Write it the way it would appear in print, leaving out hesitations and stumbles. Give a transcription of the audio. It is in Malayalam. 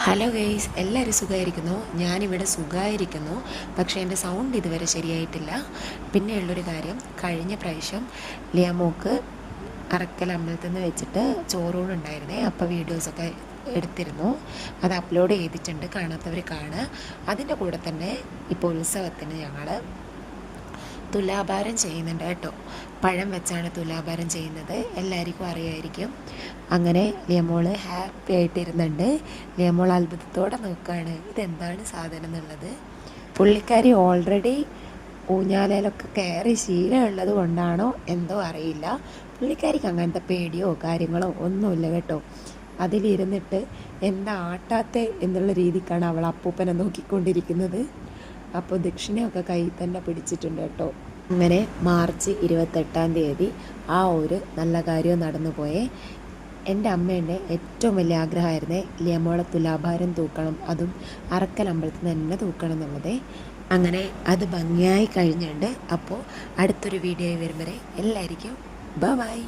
ഹലോ ഗെയ്സ്, എല്ലാവരും സുഖമായിരിക്കുന്നു. ഞാനിവിടെ സുഖമായിരിക്കുന്നു. പക്ഷേ എൻ്റെ സൗണ്ട് ഇതുവരെ ശരിയായിട്ടില്ല. പിന്നെയുള്ളൊരു കാര്യം, കഴിഞ്ഞ പ്രാവശ്യം ലിയമോക്ക് അറക്കൽ അമ്പലത്തിൽ നിന്ന് വെച്ചിട്ട് ചോറൂണുണ്ടായിരുന്നേ. അപ്പോൾ വീഡിയോസൊക്കെ എടുത്തിരുന്നു. അത് അപ്ലോഡ് ചെയ്തിട്ടുണ്ട്, കാണാത്തവർ കാണുക. അതിൻ്റെ കൂടെ തന്നെ ഇപ്പോൾ ഉത്സവത്തിന് ഞങ്ങൾ തുലാഭാരം ചെയ്യുന്നുണ്ട് കേട്ടോ. പഴം വെച്ചാണ് തുലാഭാരം ചെയ്യുന്നത്, എല്ലാവർക്കും അറിയായിരിക്കും. അങ്ങനെ ലിയമോൾ ഹാപ്പി ആയിട്ടിരുന്നുണ്ട്. ലിയമോൾ അത്ഭുതത്തോടെ നോക്കുകയാണ് ഇതെന്താണ് സാധനം എന്നുള്ളത്. പുള്ളിക്കാരി ഓൾറെഡി ഊഞ്ഞാലയിലൊക്കെ കയറി ശീലമുള്ളത് കൊണ്ടാണോ എന്തോ അറിയില്ല, പുള്ളിക്കാരിക്ക് അങ്ങനത്തെ പേടിയോ കാര്യങ്ങളോ ഒന്നുമില്ല കേട്ടോ. അതിലിരുന്നിട്ട് എന്താ ആട്ടാത്തെ എന്നുള്ള രീതിക്കാണ് അവൾ അപ്പൂപ്പനെ നോക്കിക്കൊണ്ടിരിക്കുന്നത്. അപ്പോൾ ദക്ഷിണയൊക്കെ കയ്യിൽ തന്നെ പിടിച്ചിട്ടുണ്ട് കേട്ടോ. അങ്ങനെ മാർച്ച് 28-ാം തീയതി ആ ഒരു നല്ല കാര്യം നടന്നു പോയേ. എൻ്റെ അമ്മേൻ്റെ ഏറ്റവും വലിയ ആഗ്രഹമായിരുന്നേ ലിയമോളെ തുലാഭാരം തൂക്കണം, അതും അറക്കൽ അമ്പലത്തിൽ തന്നെ തൂക്കണം എന്നുള്ളത്. അങ്ങനെ അത് ഭംഗിയായി കഴിഞ്ഞുണ്ട്. അപ്പോൾ അടുത്തൊരു വീഡിയോ വരും വരെ എല്ലാവർക്കും ബൈ.